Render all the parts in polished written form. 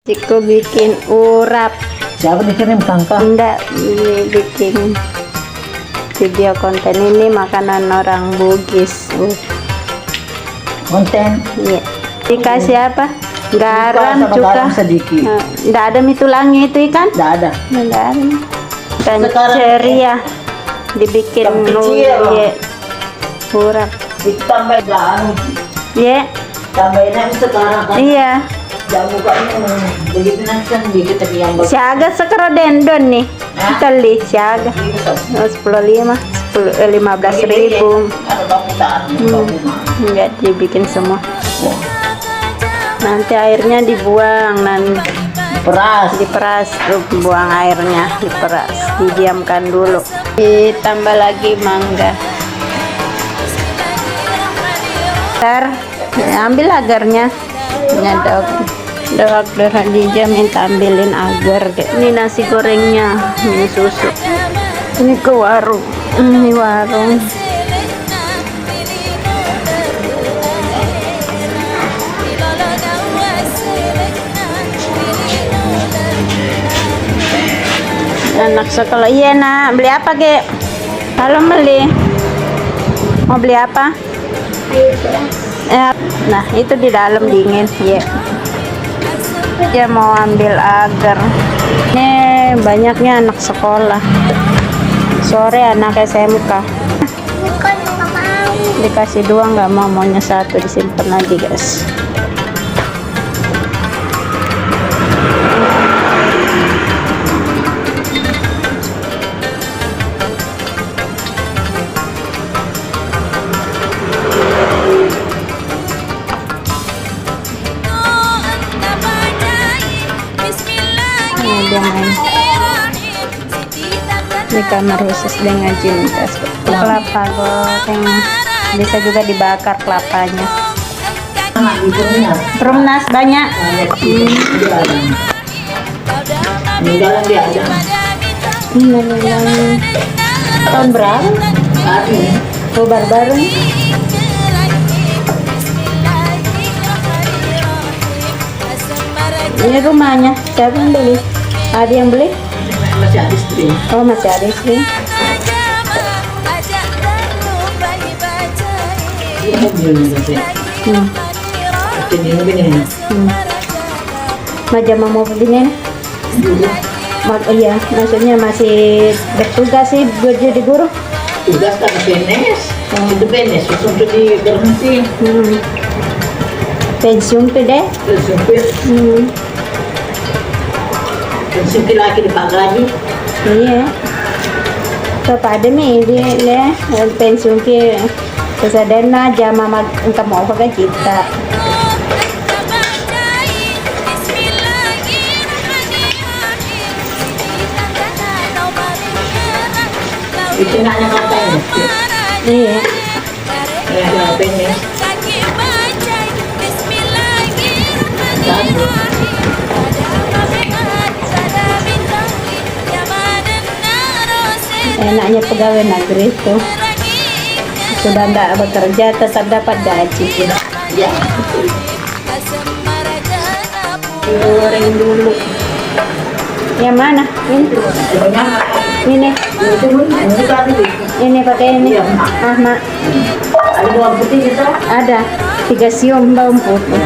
Ciko bikin urap. Siapa dikirim Kangka? Enggak, ini bikin video konten ini makanan orang Bugis. Konten? Iya. Dikasih apa? Garam, Sama cuka. garam sedikit. Enggak ada mie tulangnya itu ikan? Tidak ada. Enggak ada. Dan Sekarang ceria dibikin yang kecil. iya. Urap. Ditambah jamu. Iya. Tambahin aja sekarang kan. Iya. Jamu kayaknya begitu nanti kan dikit tapi yang bagus. Siaga sekarang dendon nih. Kita li siaga. 15 ribu. Ada bakutan. Enggak dibikin semua. Nanti airnya dibuang dan diperas tuh, buang airnya, diperas, didiamkan dulu. Ditambah lagi mangga. Ntar ambil agarnya. Doak dijamin ambilin agar. Ini nasi gorengnya, ini susu. Ini ke warung. Ini warung. Anak sekolah. Iya nak, beli apa kek? Kalau beli mau beli apa? Nah itu di dalam dingin ya. Dia mau ambil agar. Ini banyaknya anak sekolah. Sore anak SMK. Dikasih dua nggak mau, maunya satu, disimpan lagi guys. Dia main di kamar khusus dia ngaji mintas kelapa goreng, bisa juga dibakar kelapanya. Rumnas banyak. Tahun berapa? Baru-baru nih. Ini rumahnya, siapa yang beli? Ada yang beli? Masih ada istri. Oh masih ada istri. Majama mau begini? Iya, maksudnya masih bertugas sih jadi guru. Tugas kan PNS. Itu PNS, untuk berhenti. Pensiun deh. Pensiun lagi di Pak Gaji. Iya. Kepada nih dia pensiun ke kesadana jama engkau mau pakai kita. Itu nanya katanya. Iya. Ya, PNS. Enaknya pegawai negeri itu sudah tidak bekerja tetap dapat gaji. Ya. Goreng dulu. Yang mana? Ini. Ini pakai ini. Ah mak. Ada bawang putih kita? Ada 3 siung bawang putih.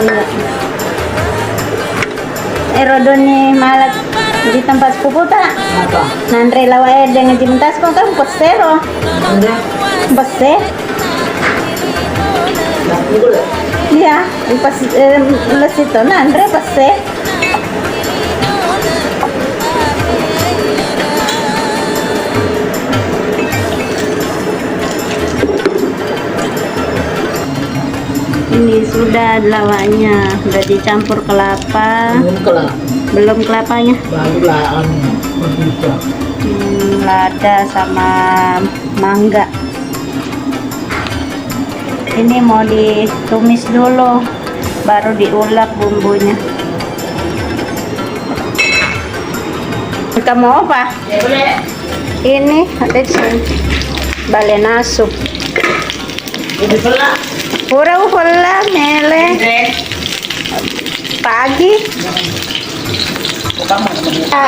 Iya. Rodoni malat di tempat sepupu tak? Nandre lawa dengan jimentas kok kan postero. Poste. Iya, pas les itu Nandre poste. Ini sudah lawaknya, sudah dicampur kelapa. Belum kelapanya. Lada sama mangga. Ini mau ditumis dulu, baru diulek bumbunya. Kita mau apa? Ya boleh. Ini ada di sini. Bale nasuk. Ini pula. Pura mele. Pagi.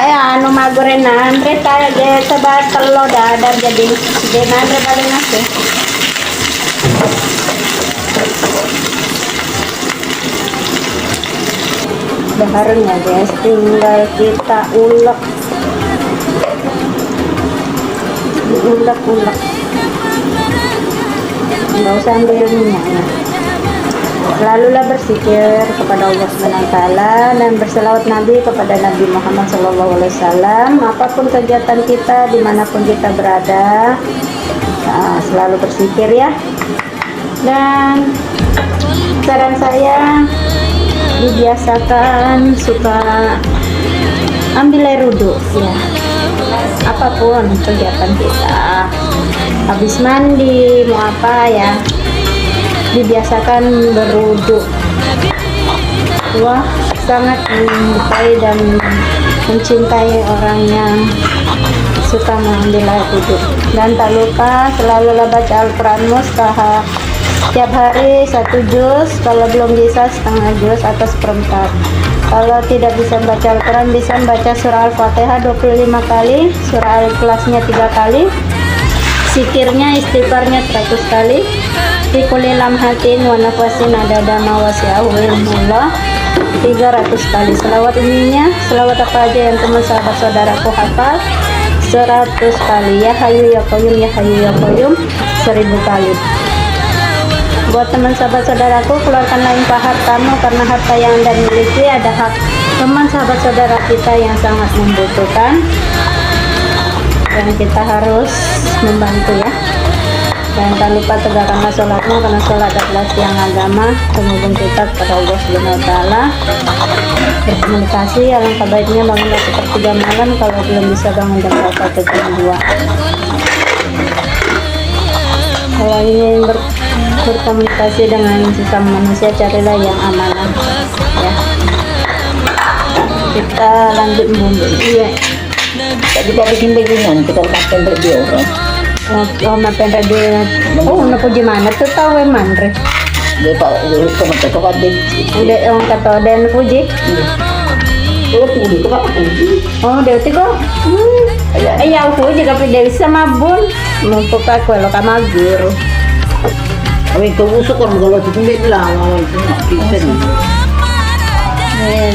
Anu magorenan, tayo de sa batalo dadar jadi de nandre balik nasi. Baharnya guys, tinggal kita ulek. Ulek. Nggak usah ambil minyak. Lalulah berzikir kepada Allah SWT dan berselawat Nabi kepada Nabi Muhammad SAW. Apapun kegiatan kita, dimanapun kita berada, selalu berzikir ya. Dan saran saya, dibiasakan suka ambil air wudhu ya. Apapun kegiatan kita, habis mandi mau apa ya, dibiasakan berwudu. Wah, sangat menyukai dan mencintai orang yang suka mengambil air wudu. Dan tak lupa selalulah baca Al-Quran mustahab setiap hari 1 juz, kalau belum bisa setengah juz atau seperempat. Kalau tidak bisa baca Al-Quran, bisa baca surah Al-Fatihah 25 kali, surah Al-Ikhlasnya 3 kali, zikirnya istighfarnya 100 kali, fi kulli lamhatin wa nafasin adada ma wasi'ahu ilmullah 300 kali. Selawat ininya, selawat apa aja yang teman sahabat saudaraku hafal 100 kali. Ya Hayyu Ya Qayyum, Ya Hayyu Ya Qayyum 1000 kali. Buat teman sahabat saudaraku, keluarkanlah infak hartamu, karena harta yang Anda miliki ada hak teman sahabat saudara kita yang sangat membutuhkan, dan kita harus membantu ya. Dan tak lupa tegakkanlah sholatmu, karena sholat adalah tiang agama, penghubung kita kepada Allah Subhanahu wa Ta'ala. Berkomunikasi, alangkah baiknya bangunlah sepertiga malam, kalau belum bisa bangun jam 1 atau jam 2. Kalau ingin berkomunikasi dengan sesama manusia, carilah yang amanah ya. Kita lanjut membumbu. Iya. Tadi kita bikin beginian, kita letakkan radio. Oh, mapen radio. Oh, napa gimana tuh tahu man re. Dia pak, itu macam tu kan dia. Udah orang kata dan puji. Oh, puji tu kan. Oh, dia tiga. Ayaw puji tapi dia bisa mabun. Mumpuk aku lo kamagur. Kami tu usuk kan kalau tu kumbit lah, awal tu nak kita ni.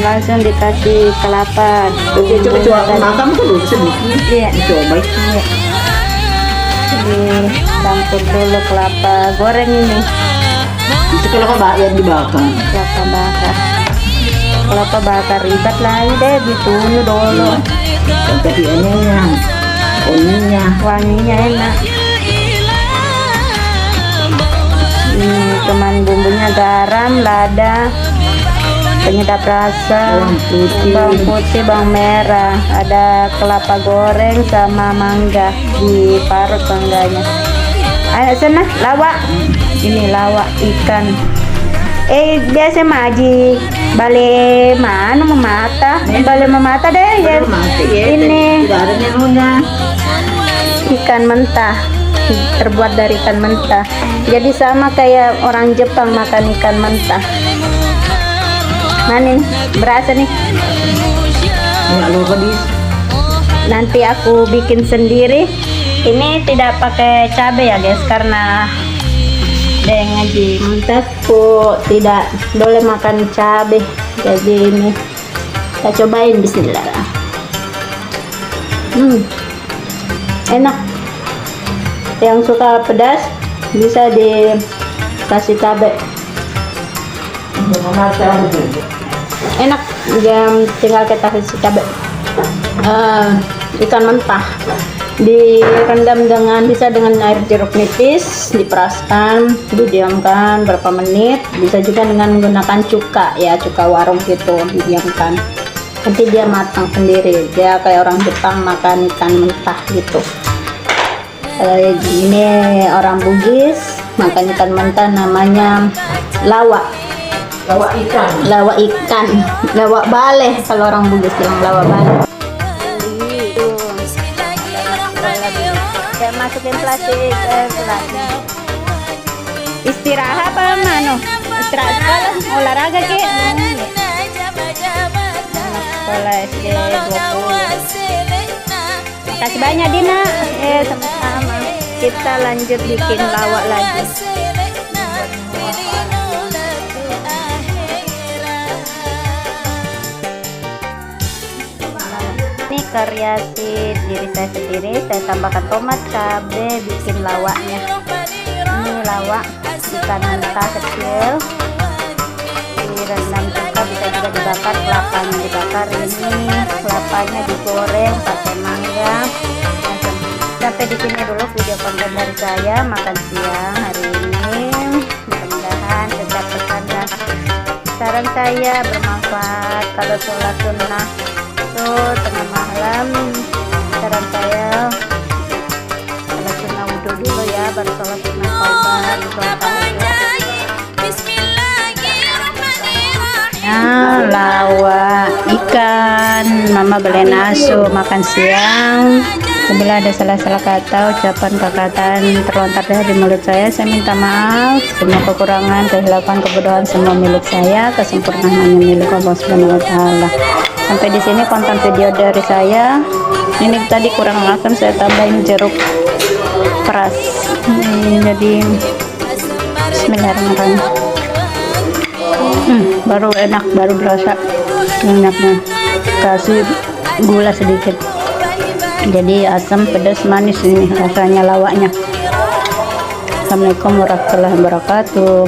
Langsung dikasih kelapa. Coba makan tu dulu sedikit. Iya. Coba. Iya. Campur dulu kelapa goreng ini. Sekarang kan banyak dibakar. Kelapa bakar ribet lagi deh, ditunu dulu. Tapi Wanginya enak. Ini cuman bumbunya garam, lada, penyedap rasa, bawang putih, bawang merah, ada kelapa goreng sama mangga, diparut mangganya. Ayo sana, lawak. Ini lawak ikan. Biasa maji balik mana memata, balik memata deh ya. Ini ikan mentah, terbuat dari ikan mentah. Jadi sama kayak orang Jepang makan ikan mentah. Nah nih, berasa nih. Nanti aku bikin sendiri. Ini tidak pakai cabai ya guys, karena deng ngaji mentahku tidak boleh makan cabai. Jadi ini kita cobain, bismillah. Enak. Yang suka pedas bisa dikasih cabai. Enak, tinggal kita kasih cabai. Ikan mentah direndam bisa dengan air jeruk nipis, diperaskan, didiamkan berapa menit. Bisa juga dengan menggunakan cuka ya, cuka warung gitu, didiamkan. Nanti dia matang sendiri. Dia kayak orang Jepang makan ikan mentah gitu. Ini orang Bugis makan ikan mentah, namanya lawak. Lawak bale, kalau orang Bugis bilang lawak bale. Saya masukin plastik. Istirahat apa mano? Istirahat sekolah, olahraga ke? Sekolah SD 20. Makasih banyak Dina. Sama-sama. Kita lanjut bikin lawak lagi. Ini kreasi diri saya sendiri. Saya tambahkan tomat, cabai, bikin lawaknya. Ini lawak ikan mentah kecil, direndam juga, bisa juga dibakar, kelapanya dibakar. Ini kelapanya digoreng pakai mangga. Sampai di sini dulu video konten dari saya makan siang hari ini. Mudah-mudahan setiap pesannya, saran saya bermanfaat. Kalau sholat sunnah itu tengah malam, saran saya sholat sunnah wudhu dulu ya, baru sholat sunnah taubat, sholat tahajud. Lawak ikan, mama beli nasu makan siang. Bila ada salah-salah kata, ucapan, perkataan terlontar dari mulut saya minta maaf. Semua kekurangan, kehilapan, kebodohan semua milik saya, kesempurnaan hanya milik Allah Subhanahu wa taala. Sampai di sini konten video dari saya. Ini tadi kurang asam, saya tambahin jeruk keras. Jadi bismillahirrahmanirrahim. Baru enak, baru berasa enaknya. Kasih gula sedikit, jadi asam, pedas, manis ini rasanya lawaknya. Assalamualaikum warahmatullahi wabarakatuh.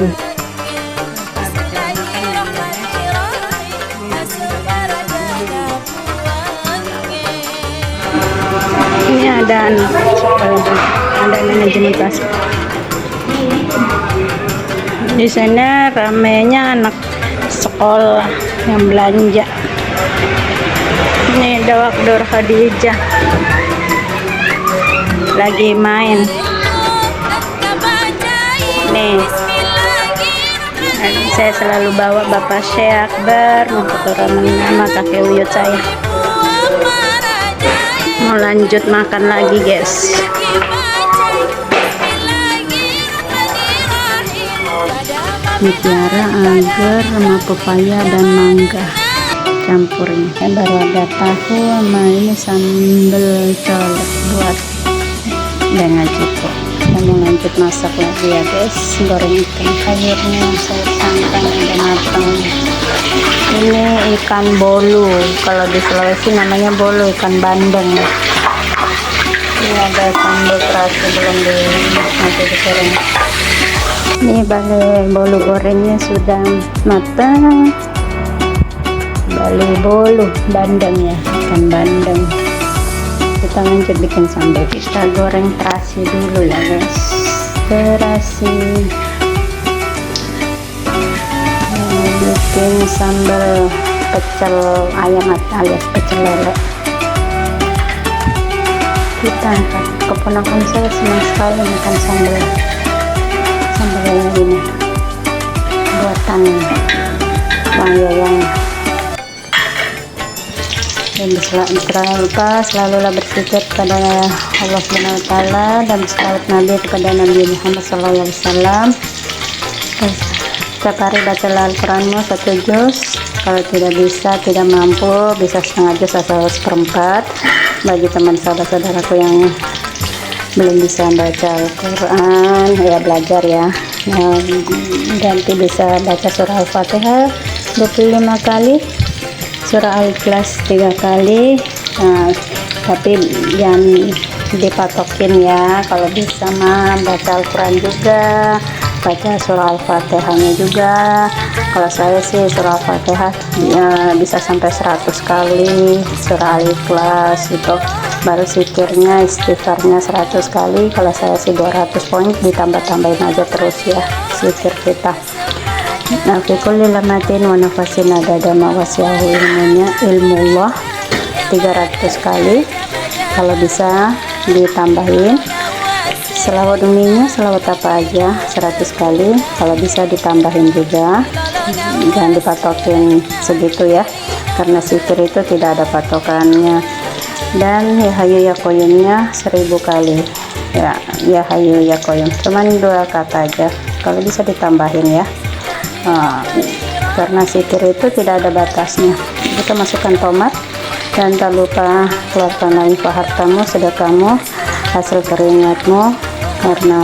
Ini ada manajemen kelas. Di sana ramainya anak sekolah yang belanja. Ini Dawak Nur Khadijah lagi main. Nih, saya selalu bawa Bapak Syekh Akbar memfotokan nama kakek uyut saya. Mau lanjut makan lagi guys. Mutiara, agar, sama pepaya dan mangga campurnya. Saya baru ada tahu sama ini sambal colok buat dengan cukup. Saya mau lanjut masak lagi ya guys. Goreng ikan sayurnya, saya sangkan udah matang. Ini ikan bolu, kalau di Sulawesi namanya bolu, ikan bandeng. Ini ada sambal terasi belum nanti digoreng. Ini bolu gorengnya sudah matang. Bali bolu bandeng ya, ikan bandeng. Kita lanjut bikin sambal. Kita goreng terasi dulu ya guys. Terasi. Bikin sambal pecel ayam alias pecel lele. Kita angkat. Keponakan saya senang sekali makan sambal ini buatan Bang Yoyong. Dan selalulah bersyukur kepada Allah Subhanahu wa taala dan salawat Nabi kepada Nabi Muhammad sallallahu alaihi wasallam. Setiap hari baca Al-Qur'anmu 1 juz. Kalau tidak bisa, tidak mampu, bisa setengah juz atau seperempat. Bagi teman saudara-saudaraku yang belum bisa baca Al-Quran, ya belajar ya. Ganti bisa baca surah Al-Fatihah 25 kali, surah Al-Ikhlas 3 kali. Tapi jangan dipatokin ya. Kalau bisa mah baca Al-Quran juga, baca surah Al-Fatihahnya juga. Kalau saya sih surah Al-Fatihah ya, bisa sampai 100 kali, surah Al-Ikhlas itu. Baru zikirnya, istighfarnya 100 kali. Kalau saya sih 200 poin, ditambah-tambahin aja terus ya zikir kita. Nah, fi kulli lamatin wa nafasin adada ma wasi'ahu ilmullah 300 kali. Kalau bisa ditambahin. Selawat uminya, selawat apa aja 100 kali. Kalau bisa ditambahin juga. Jangan dipatokin segitu ya, karena zikir itu tidak ada patokannya. Dan ya hayu ya koyumnya 1000 kali ya, ya hayu ya koyum, cuman 2 kata aja. kalau bisa ditambahin ya. Karena zikir itu tidak ada batasnya. Kita masukkan tomat, dan tak lupa keluarkan infak hartamu, sedekahmu, hasil keringatmu, karena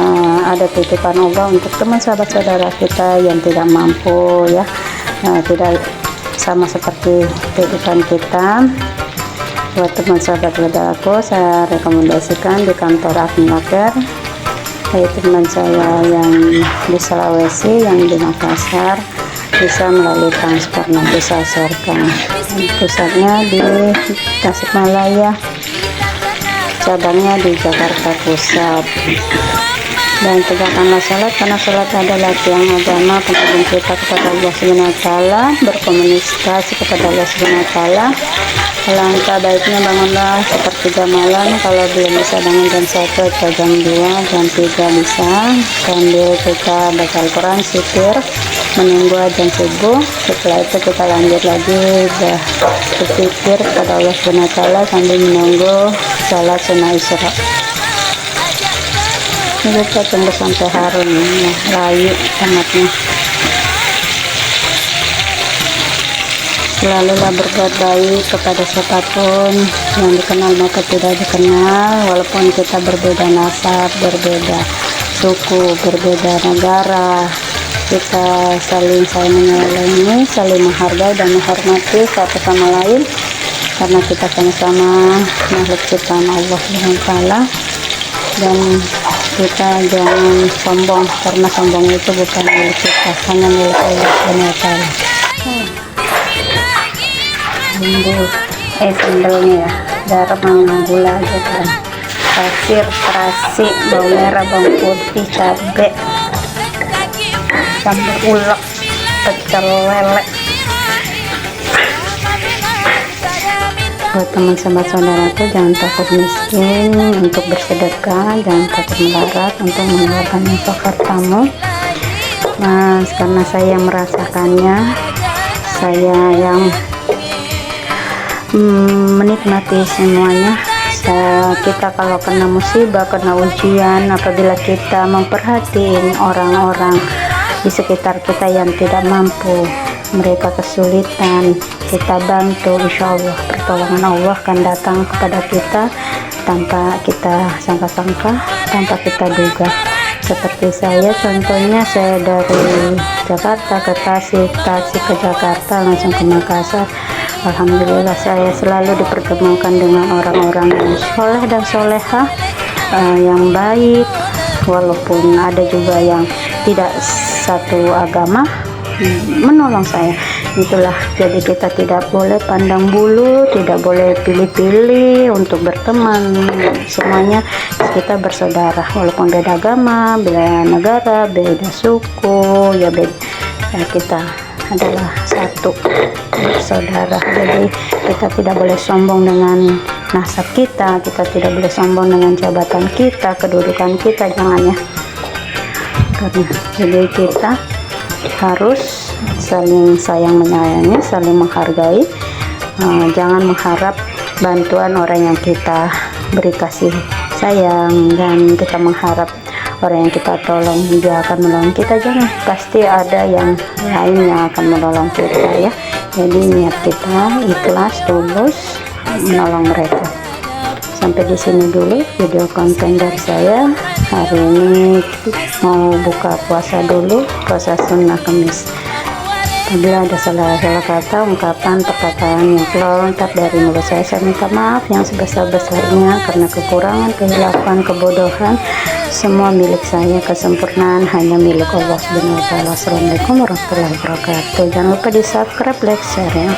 ada titipan Allah untuk teman sahabat saudara kita yang tidak mampu ya. Tidak sama seperti kehidupan kita. Buat teman sahabat saudaraku, saya rekomendasikan di kantor Adminaker, yaitu teman saya yang di Sulawesi, yang di Makassar, bisa melalui transfer nanti saya share-kan. Pusatnya di Tasikmalaya, cabangnya di Jakarta Pusat. Dan tegakkanlah salat, karena salat adalah tiang agama penghubung kita kepada Allah SWT, berkomunikasi kepada Allah SWT. Alangkah baiknya bangunlah sepertiga malam, kalau belum bisa bangun jam 1 atau jam 2, jam 3 bisa, sambil kita baca Al-Quran, zikir, menunggu azan subuh. Setelah itu kita lanjut lagi berzikir kepada Allah SWT sambil menunggu salat sunnah Isya. Ini kita tunggu sampai harum ya, layu tomatnya. Selalulah berbuat baik kepada siapapun, yang dikenal maupun tidak dikenal, walaupun kita berbeda nasab, berbeda suku, berbeda negara. Kita saling menyayangi, saling menghargai dan menghormati satu sama lain, karena kita sama-sama makhluk ciptaan Allah SWT. Dan kita jangan sombong, karena sombong itu bukan milik kita, hanya milik Allah SWT. Bumbu sambelnya ya, garam sama gula aja kan, pasir, terasi, bawang merah, bawang putih, cabai, sambal ulek, pecel lele. Buat teman sahabat saudaraku, jangan takut miskin untuk bersedekah, jangan takut melarat untuk mengeluarkan infak hartamu. Mas, karena saya merasakannya, saya yang menikmati semuanya. Kita kalau kena musibah, kena ujian, apabila kita memperhatiin orang-orang di sekitar kita yang tidak mampu, mereka kesulitan, kita bantu, insya Allah pertolongan Allah akan datang kepada kita tanpa kita sangka-sangka, tanpa kita duga. Seperti saya, contohnya saya dari Jakarta ke Tasik ke Jakarta, langsung ke Makassar. Alhamdulillah saya selalu dipertemukan dengan orang-orang yang soleh dan soleha, yang baik, walaupun ada juga yang tidak satu agama menolong saya. Itulah, jadi kita tidak boleh pandang bulu, tidak boleh pilih-pilih untuk berteman. Semuanya kita bersaudara, walaupun beda agama, beda negara, beda suku, ya kita adalah satu bersaudara. Jadi kita tidak boleh sombong dengan nasab kita, kita tidak boleh sombong dengan jabatan kita, kedudukan kita, jangan ya. Jadi kita harus saling sayang menyayangi, saling menghargai. Jangan mengharap bantuan orang yang kita beri kasih sayang, dan kita mengharap orang yang kita tolong dia akan menolong kita. Jangan, pasti ada yang lain yang akan menolong kita ya. Jadi niat kita ikhlas, tulus menolong mereka. Sampai di sini dulu video konten dari saya. Hari ini mau buka puasa dulu, puasa sunnah Kamis. Apabila ada salah-salah kata, ungkapan, perkataan yang kelontar dari mulut saya minta maaf yang sebesar-besarnya, karena kekurangan, kehilapan, kebodohan. Semua milik saya, kesempurnaan hanya milik Allah SWT. Assalamualaikum warahmatullahi wabarakatuh. Jangan lupa di subscribe, like, share ya.